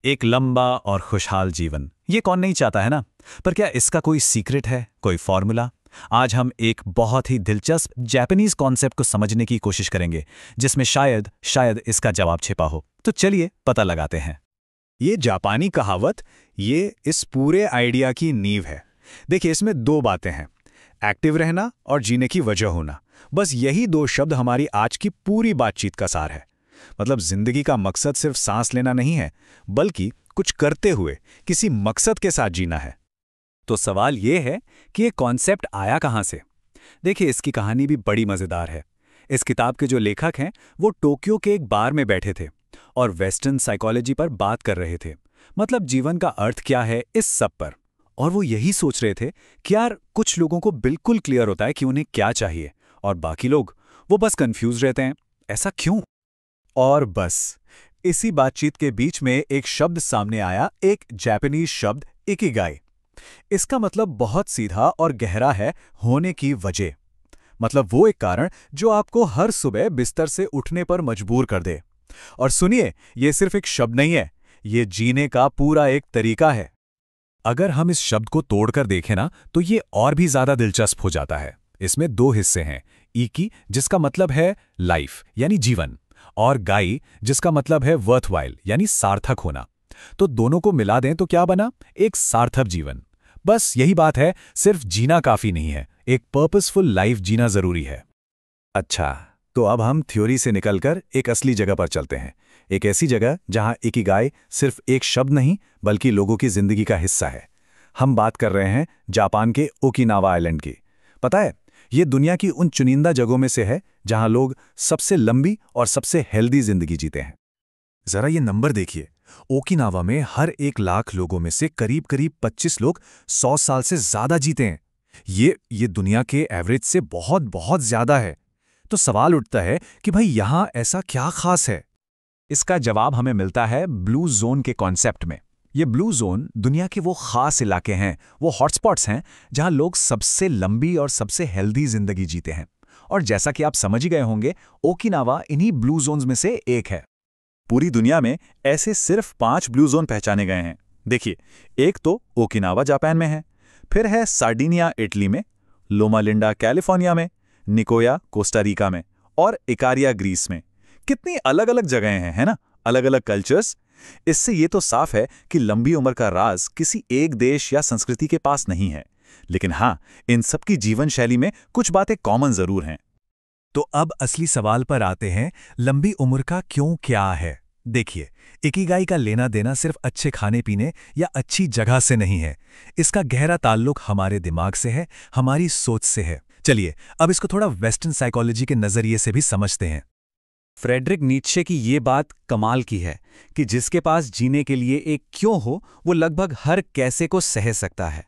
एक लंबा और खुशहाल जीवन, ये कौन नहीं चाहता है ना। पर क्या इसका कोई सीक्रेट है, कोई फॉर्मूला? आज हम एक बहुत ही दिलचस्प जापानीज कॉन्सेप्ट को समझने की कोशिश करेंगे, जिसमें शायद शायद इसका जवाब छिपा हो। तो चलिए पता लगाते हैं। ये जापानी कहावत ये इस पूरे आइडिया की नींव है। देखिए, इसमें दो बातें हैं, एक्टिव रहना और जीने की वजह होना। बस यही दो शब्द हमारी आज की पूरी बातचीत का सार है। मतलब जिंदगी का मकसद सिर्फ सांस लेना नहीं है, बल्कि कुछ करते हुए किसी मकसद के साथ जीना है। तो सवाल ये है कि ये कॉन्सेप्ट आया कहाँ से। देखिए, इसकी कहानी भी बड़ी मज़ेदार है। इस किताब के जो लेखक हैं वो टोक्यो के एक बार में बैठे थे और वेस्टर्न साइकोलॉजी पर बात कर रहे थे, मतलब जीवन का अर्थ क्या है इस सब पर। और वो यही सोच रहे थे कि यार, कुछ लोगों को बिल्कुल क्लियर होता है कि उन्हें क्या चाहिए और बाकी लोग वो बस कंफ्यूज रहते हैं। ऐसा क्यों? और बस इसी बातचीत के बीच में एक शब्द सामने आया, एक जापानीज शब्द इकिगाई। इसका मतलब बहुत सीधा और गहरा है, होने की वजह। मतलब वो एक कारण जो आपको हर सुबह बिस्तर से उठने पर मजबूर कर दे। और सुनिए, ये सिर्फ एक शब्द नहीं है, ये जीने का पूरा एक तरीका है। अगर हम इस शब्द को तोड़कर देखें ना, तो ये और भी ज्यादा दिलचस्प हो जाता है। इसमें दो हिस्से हैं, इकी जिसका मतलब है लाइफ यानी जीवन, और गाई जिसका मतलब है वर्थवाइल यानी सार्थक होना। तो दोनों को मिला दें तो क्या बना? एक सार्थक जीवन। बस यही बात है, सिर्फ जीना काफी नहीं है, एक पर्पसफुल लाइफ जीना जरूरी है। अच्छा, तो अब हम थ्योरी से निकलकर एक असली जगह पर चलते हैं। एक ऐसी जगह जहां इकिगाई सिर्फ एक शब्द नहीं, बल्कि लोगों की जिंदगी का हिस्सा है। हम बात कर रहे हैं जापान के ओकिनावा आइलैंड की। पता है, ये दुनिया की उन चुनिंदा जगहों में से है जहां लोग सबसे लंबी और सबसे हेल्दी जिंदगी जीते हैं। जरा ये नंबर देखिए, ओकिनावा में हर 1 लाख लोगों में से करीब करीब 25 लोग 100 साल से ज्यादा जीते हैं। ये दुनिया के एवरेज से बहुत बहुत ज्यादा है। तो सवाल उठता है कि भाई यहां ऐसा क्या खास है? इसका जवाब हमें मिलता है ब्लू जोन के कॉन्सेप्ट में। ये ब्लू जोन दुनिया के वो खास इलाके हैं, वो हॉटस्पॉट्स हैं जहां लोग सबसे लंबी और सबसे हेल्दी जिंदगी जीते हैं। और जैसा कि आप समझ ही गए होंगे, ओकिनावा इन्हीं ब्लू जोन्स में से एक है। पूरी दुनिया में ऐसे सिर्फ 5 ब्लू जोन पहचाने गए हैं। देखिए, एक तो ओकिनावा जापान में है, फिर है सार्डिनिया इटली में, लोमा लिंडा कैलिफोर्निया में, निकोया कोस्टा रिका में और इकारिया ग्रीस में। कितनी अलग अलग जगहें हैं, है ना? अलग अलग कल्चर्स। इससे ये तो साफ है कि लंबी उम्र का राज किसी एक देश या संस्कृति के पास नहीं है। लेकिन हाँ, इन सबकी जीवन शैली में कुछ बातें कॉमन जरूर हैं। तो अब असली सवाल पर आते हैं, लंबी उम्र का क्यों क्या है। देखिए, इकिगाई का लेना देना सिर्फ अच्छे खाने पीने या अच्छी जगह से नहीं है। इसका गहरा ताल्लुक हमारे दिमाग से है, हमारी सोच से है। चलिए अब इसको थोड़ा वेस्टर्न साइकोलॉजी के नजरिए से भी समझते हैं। फ्रेडरिक नीत्शे की ये बात कमाल की है कि जिसके पास जीने के लिए एक क्यों हो, वो लगभग हर कैसे को सह सकता है।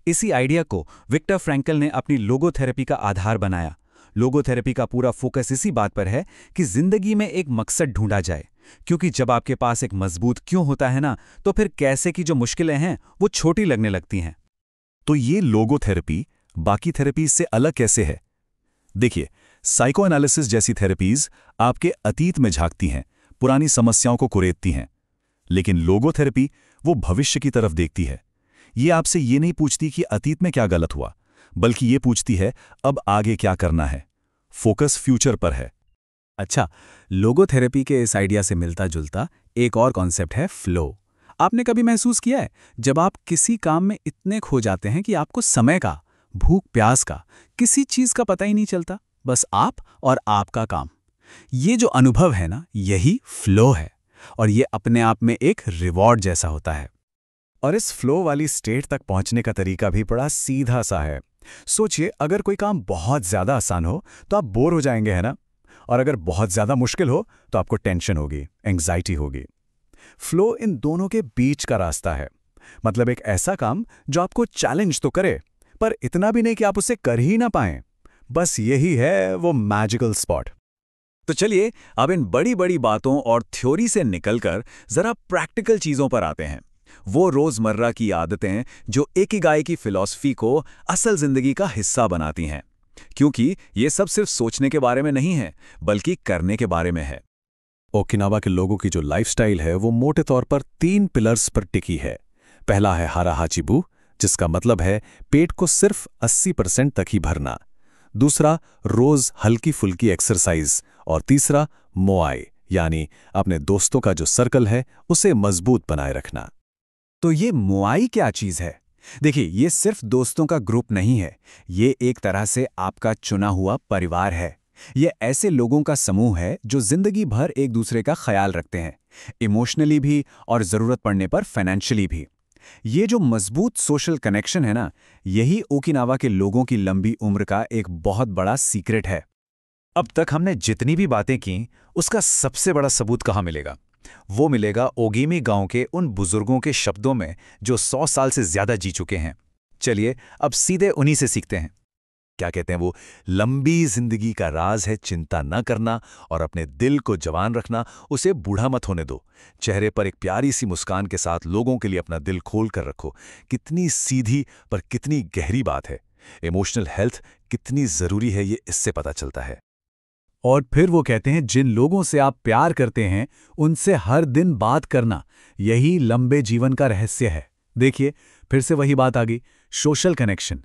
इसी आइडिया को विक्टर फ्रैंकल ने अपनी लोगोथेरेपी का आधार बनाया। लोगोथेरेपी का पूरा फोकस इसी बात पर है कि जिंदगी में एक मकसद ढूंढा जाए, क्योंकि जब आपके पास एक मजबूत क्यों होता है ना, तो फिर कैसे की जो मुश्किलें हैं वो छोटी लगने लगती हैं। तो ये लोगोथेरेपी बाकी थेरेपीज से अलग कैसे है? देखिए, साइको एनालिसिस जैसी थेरेपीज आपके अतीत में झांकती हैं, पुरानी समस्याओं को कुरेदती हैं। लेकिन लोगोथेरेपी वो भविष्य की तरफ देखती है। ये आपसे ये नहीं पूछती कि अतीत में क्या गलत हुआ, बल्कि ये पूछती है अब आगे क्या करना है। फोकस फ्यूचर पर है। अच्छा, लोगोथेरेपी के इस आइडिया से मिलता जुलता एक और कॉन्सेप्ट है फ्लो। आपने कभी महसूस किया है जब आप किसी काम में इतने खो जाते हैं कि आपको समय का, भूख प्यास का, किसी चीज का पता ही नहीं चलता, बस आप और आपका काम। ये जो अनुभव है ना, यही फ्लो है। और ये अपने आप में एक रिवॉर्ड जैसा होता है। और इस फ्लो वाली स्टेट तक पहुंचने का तरीका भी बड़ा सीधा सा है। सोचिए, अगर कोई काम बहुत ज्यादा आसान हो तो आप बोर हो जाएंगे, है ना? और अगर बहुत ज्यादा मुश्किल हो तो आपको टेंशन होगी, एंग्जाइटी होगी। फ्लो इन दोनों के बीच का रास्ता है। मतलब एक ऐसा काम जो आपको चैलेंज तो करे, पर इतना भी नहीं कि आप उसे कर ही ना पाएं। बस यही है वो मैजिकल स्पॉट। तो चलिए अब इन बड़ी बड़ी बातों और थ्योरी से निकलकर जरा प्रैक्टिकल चीजों पर आते हैं। वो रोजमर्रा की आदतें जो इकिगाई की फिलॉसफी को असल जिंदगी का हिस्सा बनाती हैं। क्योंकि ये सब सिर्फ सोचने के बारे में नहीं है, बल्कि करने के बारे में है। ओकिनावा के लोगों की जो लाइफस्टाइल है वो मोटे तौर पर 3 पिलर्स पर टिकी है। पहला है हारा हाचिबू, जिसका मतलब है पेट को सिर्फ 80% तक ही भरना। दूसरा, रोज हल्की फुल्की एक्सरसाइज। और तीसरा, मोआई, यानी अपने दोस्तों का जो सर्कल है उसे मजबूत बनाए रखना। तो ये मुआई क्या चीज है? देखिए, ये सिर्फ दोस्तों का ग्रुप नहीं है, ये एक तरह से आपका चुना हुआ परिवार है। ये ऐसे लोगों का समूह है जो जिंदगी भर एक दूसरे का ख्याल रखते हैं, इमोशनली भी और जरूरत पड़ने पर फाइनेंशियली भी। ये जो मजबूत सोशल कनेक्शन है ना, यही ओकिनावा के लोगों की लंबी उम्र का एक बहुत बड़ा सीक्रेट है। अब तक हमने जितनी भी बातें की उसका सबसे बड़ा सबूत कहाँ मिलेगा? वो मिलेगा ओगीमी गांव के उन बुजुर्गों के शब्दों में जो 100 साल से ज्यादा जी चुके हैं। चलिए अब सीधे उन्हीं से सीखते हैं। क्या कहते हैं वो? लंबी जिंदगी का राज है चिंता न करना और अपने दिल को जवान रखना, उसे बूढ़ा मत होने दो। चेहरे पर एक प्यारी सी मुस्कान के साथ लोगों के लिए अपना दिल खोल कर रखो। कितनी सीधी पर कितनी गहरी बात है। इमोशनल हेल्थ कितनी जरूरी है ये इससे पता चलता है। और फिर वो कहते हैं जिन लोगों से आप प्यार करते हैं उनसे हर दिन बात करना, यही लंबे जीवन का रहस्य है। देखिए, फिर से वही बात आ गई, सोशल कनेक्शन।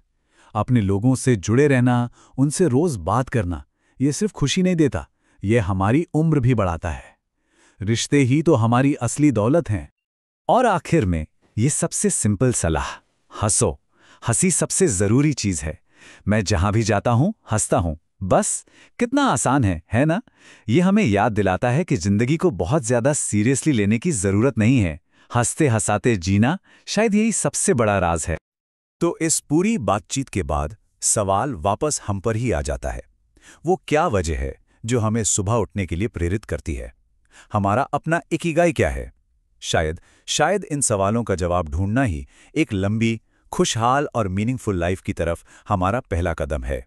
अपने लोगों से जुड़े रहना, उनसे रोज बात करना, ये सिर्फ खुशी नहीं देता, ये हमारी उम्र भी बढ़ाता है। रिश्ते ही तो हमारी असली दौलत हैं। और आखिर में ये सबसे सिंपल सलाह, हंसो। हंसी सबसे जरूरी चीज है। मैं जहां भी जाता हूं हंसता हूं, बस। कितना आसान है ना? ये हमें याद दिलाता है कि जिंदगी को बहुत ज्यादा सीरियसली लेने की जरूरत नहीं है। हंसते हंसाते जीना शायद यही सबसे बड़ा राज है। तो इस पूरी बातचीत के बाद सवाल वापस हम पर ही आ जाता है। वो क्या वजह है जो हमें सुबह उठने के लिए प्रेरित करती है? हमारा अपना इकिगाई क्या है? शायद इन सवालों का जवाब ढूंढना ही एक लंबी, खुशहाल और मीनिंगफुल लाइफ की तरफ हमारा पहला कदम है।